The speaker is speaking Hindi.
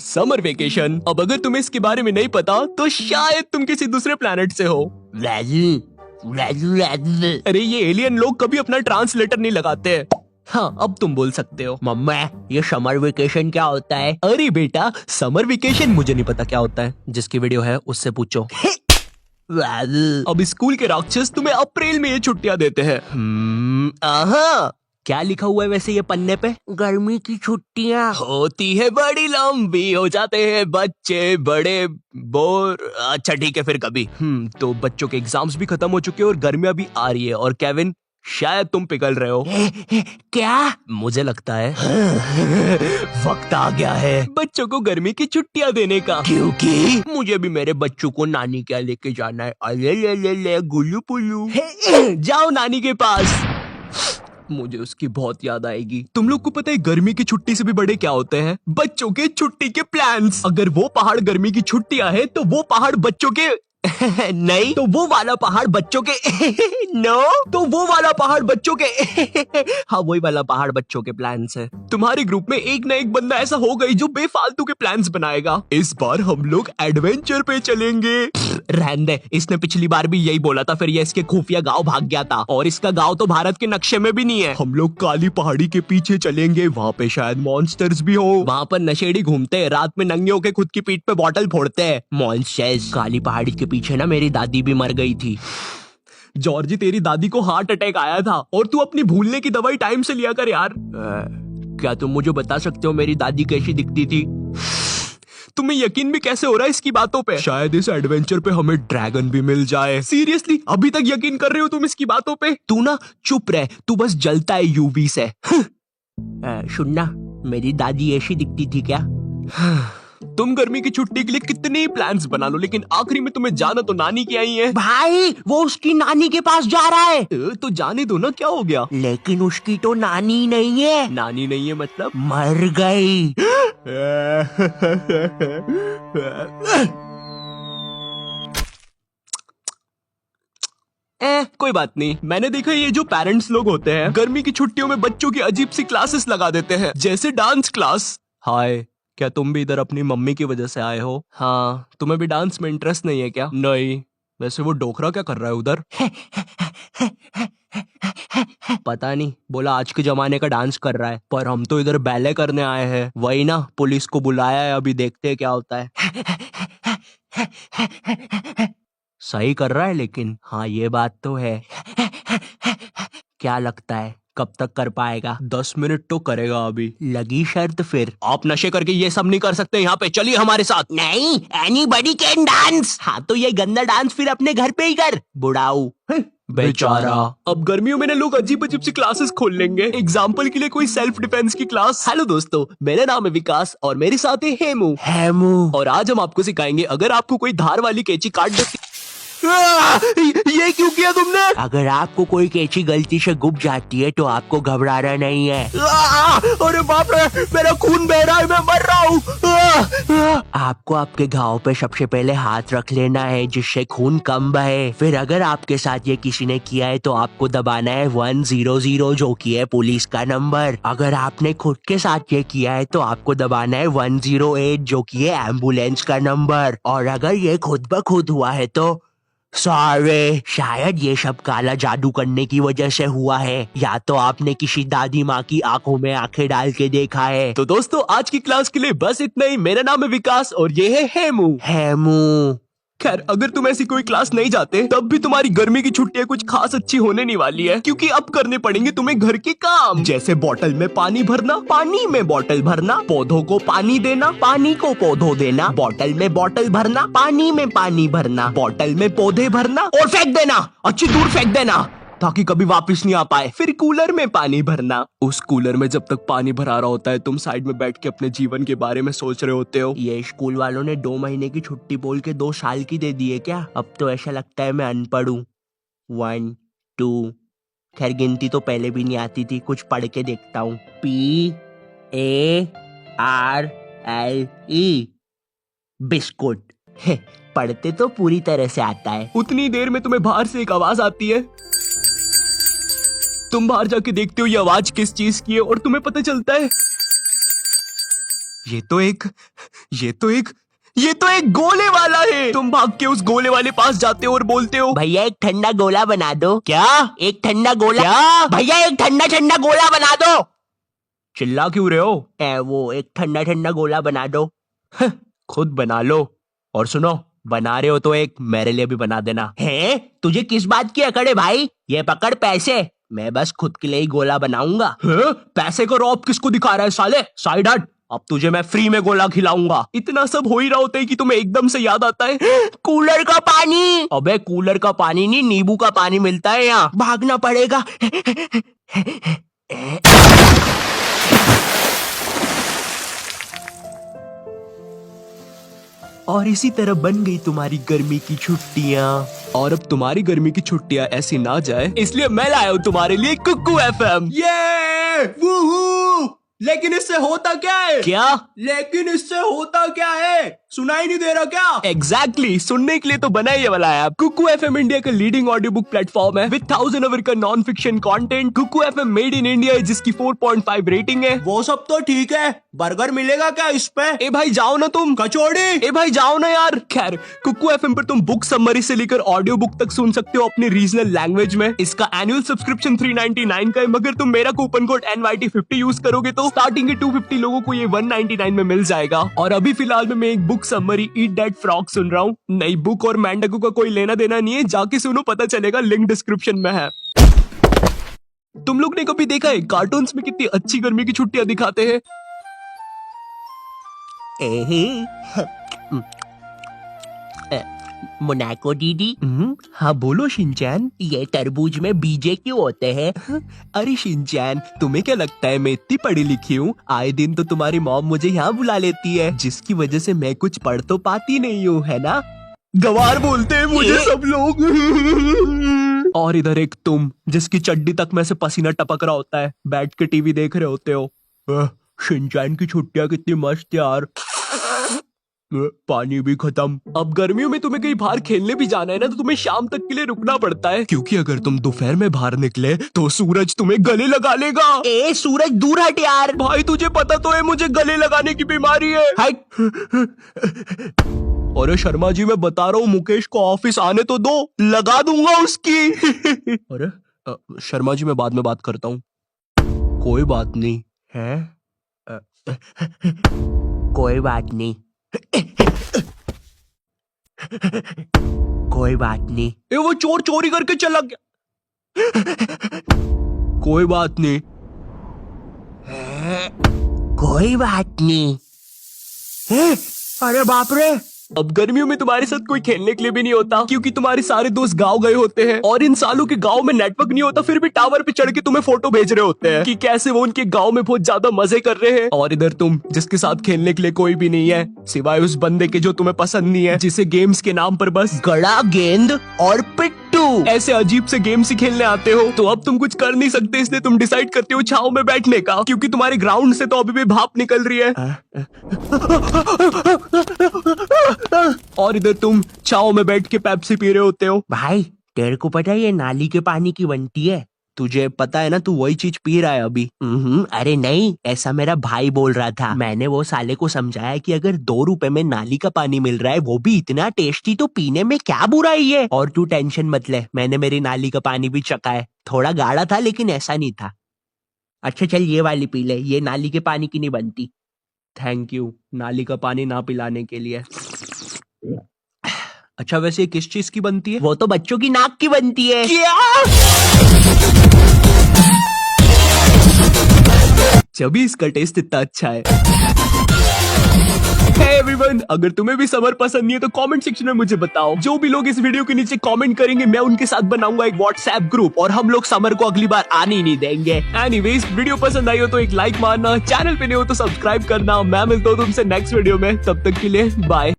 Summer vacation. अब अगर तुम्हें इसके बारे में नहीं पता तो शायद तुम किसी दूसरे प्लेनेट से हो। अरे ये एलियन लोग कभी अपना ट्रांसलेटर नहीं लगाते हैं। हाँ, अब तुम बोल सकते हो। मम्मा, ये समर वेकेशन क्या होता है? अरे बेटा, समर वेकेशन मुझे नहीं पता क्या होता है। जिसकी वीडियो है उससे पूछो। अब स्कूल के राक्षस तुम्हें अप्रैल में ये छुट्टियां देते हैं। क्या लिखा हुआ है वैसे ये पन्ने पे? गर्मी की छुट्टियाँ होती है बड़ी लंबी, हो जाते हैं बच्चे बड़े बोर। अच्छा ठीक है फिर कभी। तो बच्चों के एग्जाम्स भी खत्म हो चुके हैं और गर्मियां भी आ रही है। और केविन, शायद तुम पिघल रहे हो। क्या? मुझे लगता है वक्त आ गया है बच्चों को गर्मी की छुट्टियां देने का। क्योंकि मुझे भी मेरे बच्चों को नानी क्या लेके जाना है। अले ले ले ले गुल्लू पुल्लू। जाओ नानी के पास। मुझे उसकी बहुत याद आएगी। तुम लोग को पता है गर्मी की छुट्टी से भी बड़े क्या होते हैं? बच्चों के छुट्टी के प्लान्स। अगर वो पहाड़ गर्मी की छुट्टियां है तो वो पहाड़ बच्चों के नहीं तो वो वाला पहाड़ बच्चों के नो तो वो वाला पहाड़ बच्चों के हाँ वही वाला पहाड़ बच्चों के प्लान्स है। तुम्हारे ग्रुप में एक ना एक बंदा ऐसा हो गई जो बेफालतू के प्लान्स बनाएगा। इस बार हम लोग एडवेंचर पे चलेंगे। रहने दे, इसने पिछली बार भी यही बोला था, फिर ये इसके खुफिया गांव भाग गया था और इसका गांव तो भारत के नक्शे में भी नहीं है। हम लोग काली पहाड़ी के पीछे चलेंगे, वहाँ पे शायद मॉन्स्टर्स भी हो। वहाँ पर नशेड़ी घूमते हैं, रात में नंगे होके खुद की पीठ पे बॉटल फोड़ते हैं। मॉन्स्टर्स। काली पहाड़ी के पीछे ना मेरी दादी भी मर गई थी। जॉर्जी, तेरी दादी को हार्ट अटैक आया था और तू अपनी भूलने की दवाई टाइम से लिया कर यार। क्या तुम मुझे बता सकते हो मेरी दादी कैसी दिखती थी? तुम्हें यकीन भी कैसे हो रहा है इसकी बातों पे? शायद इस एडवेंचर पे हमें ड्रैगन भी मिल जाए। सीरियसली अभी तक यकीन कर रहे हो तुम इसकी बातों पे? तू ना चुप रह, तू बस जलता है यूवी से। सुनना, मेरी दादी ऐसी दिखती थी क्या? तुम गर्मी की छुट्टी के लिए कितने ही प्लान्स बना लो, लेकिन आखिरी में तुम्हें जाना तो नानी की आई है। भाई, वो उसकी नानी के पास जा रहा है। तो जाने दो ना, क्या हो गया? लेकिन उसकी तो नानी नहीं है। नानी नहीं है मतलब? मर गई। कोई बात नहीं। मैंने देखा ये जो पेरेंट्स लोग होते हैं गर्मी की छुट्टियों में बच्चों की अजीब सी क्लासेस लगा देते हैं, जैसे डांस क्लास। हाय, क्या तुम भी इधर अपनी मम्मी की वजह से आए हो? हाँ, तुम्हें भी डांस में इंटरेस्ट नहीं है क्या? नहीं। वैसे वो डोकरा क्या कर रहा है उधर? पता नहीं, बोला आज के जमाने का डांस कर रहा है। पर हम तो इधर बैले करने आए हैं। वही ना, पुलिस को बुलाया है, अभी देखते हैं क्या होता है। सही कर रहा है लेकिन। हाँ, ये बात तो है। क्या लगता है कब तक कर पाएगा? 10 मिनट तो करेगा अभी। लगी शर्त फिर। आप नशे करके ये सब नहीं कर सकते यहाँ पे, चलिए हमारे साथ। नहीं, एनीबॉडी कैन डांस। हाँ तो ये गंदा डांस फिर अपने घर पे ही कर, बुढ़ाऊ। बेचारा। अब गर्मियों में ना लोग अजीब अजीब सी क्लासेस खोल लेंगे। एग्जाम्पल के लिए कोई सेल्फ डिफेंस की क्लास। हेलो दोस्तों, मेरा नाम है विकास और मेरे साथ है हेमू। और आज हम आपको सिखाएंगे, अगर आपको कोई धार वाली कैंची काट देती। ये क्यों किया तुमने? अगर आपको कोई कैंची गलती से गुम जाती है तो आपको घबराना नहीं है। अरे बाप रे, मेरा खून बह रहा है, मैं मर रहा हूँ। आपको आपके घाव पे सबसे पहले हाथ रख लेना है जिससे खून कम बहे। फिर अगर आपके साथ ये किसी ने किया है तो आपको दबाना है 100 जो कि है पुलिस का नंबर। अगर आपने खुद के साथ ये किया है तो आपको दबाना है 108 जो कि है एम्बुलेंस का नंबर। और अगर ये खुद ब खुद हुआ है तो सॉरी, शायद ये सब काला जादू करने की वजह से हुआ है, या तो आपने किसी दादी माँ की आंखों में आंखें डाल के देखा है। तो दोस्तों, आज की क्लास के लिए बस इतना ही। मेरा नाम है विकास और ये है हेमू। खैर, अगर तुम ऐसी कोई क्लास नहीं जाते तब भी तुम्हारी गर्मी की छुट्टियां कुछ खास अच्छी होने नहीं वाली है, क्योंकि अब करने पड़ेंगे तुम्हें घर के काम, जैसे बोतल में पानी भरना, पानी में बोतल भरना, पौधों को पानी देना, पानी को पौधों देना, बोतल में बोतल भरना, पानी में पानी भरना, बोतल में पौधे भरना और फेंक देना, अच्छी दूर फेंक देना ताकि कभी वापस नहीं आ पाए। फिर कूलर में पानी भरना। उस कूलर में जब तक पानी भरा रहा होता है तुम साइड में बैठ के अपने जीवन के बारे में सोच रहे होते हो। ये स्कूल वालों ने 2 महीने की छुट्टी बोल के 2 साल की दे दी है क्या? अब तो ऐसा लगता है मैं अनपढ़ हूँ। 1 2, खैर गिनती तो पहले भी नहीं आती थी, कुछ पढ़ के देखता हूँ। PARLE, biscuit. पढ़ते तो पूरी तरह से आता है। उतनी देर में तुम्हें बाहर से एक आवाज आती है, तुम बाहर जाके देखते हो ये आवाज किस चीज की है और तुम्हें पता चलता है ये तो एक गोले वाला है। तुम भाग के उस गोले वाले पास जाते हो और बोलते हो, भैया एक ठंडा गोला बना दो। क्या? एक ठंडा गोला। क्या? भैया एक ठंडा ठंडा गोला बना दो। चिल्ला क्यों रहे हो? वो एक ठंडा ठंडा गोला बना दो। खुद बना लो। और सुनो, बना रहे हो तो एक मेरे लिए भी बना देना। है तुझे किस बात की अकड़ है भाई? ये पकड़ पैसे, मैं बस खुद के लिए ही गोला बनाऊंगा। पैसे को रौब किसको दिखा रहा है साले? साइड हट। अब तुझे मैं फ्री में गोला खिलाऊंगा। इतना सब हो ही रहा होता है कि तुम्हें एकदम से याद आता है, कूलर का पानी। अबे कूलर का पानी नहीं, नींबू का पानी मिलता है यहाँ। भागना पड़ेगा। और इसी तरह बन गई तुम्हारी गर्मी की छुट्टियाँ। और अब तुम्हारी गर्मी की छुट्टियाँ ऐसी ना जाए, इसलिए मैं लाया हूँ तुम्हारे लिए कुकू एफएम। ये वूहू! लेकिन इससे होता क्या है? क्या? लेकिन इससे होता क्या है? सुनाई नहीं दे रहा क्या? एग्जैक्टली, सुनने के लिए तो बना ये वाला ऐप। कुकू एफएम इंडिया का लीडिंग ऑडियो बुक प्लेटफॉर्म है विद 1000 आवर का non fiction content. Kuku FM made in India है, जिसकी 4.5 रेटिंग है। वो सब तो ठीक है, बर्गर मिलेगा क्या इस पे? ए भाई जाओ ना तुम। कचौड़ी। ए भाई जाओ ना यार। खैर, कुकू एफएम पर तुम बुक समरी से लेकर ऑडियो बुक तक सुन सकते हो अपनी रीजनल लैंग्वेज में। इसका एनुअल सब्सक्रिप्शन 399 का है, मगर तुम मेरा कूपन कोड NYT50 यूज करोगे तो स्टार्टिंग के 250 लोगों को ये 199 में मिल जाएगा। और अभी फिलहाल में मैं एक book summary eat that frog सुन रहा हूँ। नई बुक और मैंडकू का कोई लेना देना नहीं है, जाके सुनो, पता चलेगा, लिंक डिस्क्रिप्शन में है। तुम लोग ने कभी देखा है कार्टून्स में कितनी अच्छी गर्मी की छुट्टियां दिखाते हैं? मोनाको दीदी। हाँ बोलो शिनचैन। ये तरबूज में बीजे क्यों होते हैं? अरे शिनचैन, तुम्हें क्या लगता है मैं इतनी पढ़ी लिखी हूँ? आए दिन तो तुम्हारी मॉम मुझे यहाँ बुला लेती है, जिसकी वजह से मैं कुछ पढ़ तो पाती नहीं हूँ, है ना? गवार बोलते हैं मुझे सब लोग। और इधर एक तुम, जिसकी चड्डी तक में से पसीना टपक रहा होता है, बैठ के टीवी देख रहे होते हो। शिनचैन की छुट्टियां कितनी मस्त यार। पानी भी खत्म। अब गर्मियों में तुम्हें कहीं बाहर खेलने भी जाना है ना, तो तुम्हें शाम तक के लिए रुकना पड़ता है, क्योंकि अगर तुम दोपहर में बाहर निकले तो सूरज तुम्हें गले लगा लेगा। ए सूरज दूर हट यार। भाई तुझे पता तो है मुझे गले लगाने की बीमारी है। अरे शर्मा जी, मैं बता रहा हूँ, मुकेश को ऑफिस आने तो दो, लगा दूंगा उसकी। अरे शर्मा जी, मैं बाद में बात करता हूँ। कोई बात नहीं है। कोई बात नहीं। कोई बात नहीं। ए वो चोर चोरी करके चला गया। कोई बात नहीं। कोई बात नहीं। अरे बाप रे, अब गर्मियों में तुम्हारे साथ कोई खेलने के लिए भी नहीं होता, क्योंकि तुम्हारे सारे दोस्त गांव गए होते हैं, और इन सालों के गांव में नेटवर्क नहीं होता, फिर भी टावर पे चढ़ के तुम्हें फोटो भेज रहे होते हैं कि कैसे वो उनके गांव में बहुत ज्यादा मजे कर रहे हैं। और इधर तुम, जिसके साथ खेलने के लिए कोई भी नहीं है, सिवाय उस बंदे के जो तुम्हें पसंद नहीं है, जिसे गेम्स के नाम पर बस गड़ा, गेंद और पिट्टू ऐसे अजीब से गेम्स ही खेलने आते हो। तो अब तुम कुछ कर नहीं सकते, इसलिए तुम डिसाइड करते हो छाव में बैठने का, क्योंकि तुम्हारे ग्राउंड से तो अभी भी भाप निकल रही है। और इधर तुम छाव में बैठ के पेप्सी पी रहे होते हो। भाई तेरे को पता है ये नाली के पानी की बनती है? तुझे पता है ना, तू वही चीज पी रहा है अभी। अरे नहीं, ऐसा मेरा भाई बोल रहा था। मैंने वो साले को समझाया कि अगर 2 रुपए में नाली का पानी मिल रहा है, वो भी इतना टेस्टी, तो पीने में क्या बुराई है। और तू टेंशन मत ले, मैंने मेरी नाली का पानी भी चखा है। थोड़ा गाढ़ा था लेकिन ऐसा नहीं था। अच्छा चल ये वाली पी ले, ये नाली के पानी की नहीं बनती। थैंक यू नाली का पानी ना पिलाने के लिए। अच्छा वैसे ये किस चीज की बनती है? वो तो बच्चों की नाक की बनती है। क्या? जब इसका टेस्ट इतना अच्छा है। Hey everyone, अगर तुम्हें भी समर पसंद नहीं है तो कमेंट सेक्शन में मुझे बताओ। जो भी लोग इस वीडियो के नीचे कमेंट करेंगे, मैं उनके साथ बनाऊंगा एक व्हाट्सएप ग्रुप, और हम लोग समर को अगली बार आने ही नहीं देंगे। एनीवेज, वीडियो पसंद आई हो तो एक लाइक मारना, चैनल पे नहीं हो तो सब्सक्राइब करना। मैं मिलता हूँ तुमसे नेक्स्ट वीडियो में, तब तक के लिए बाय।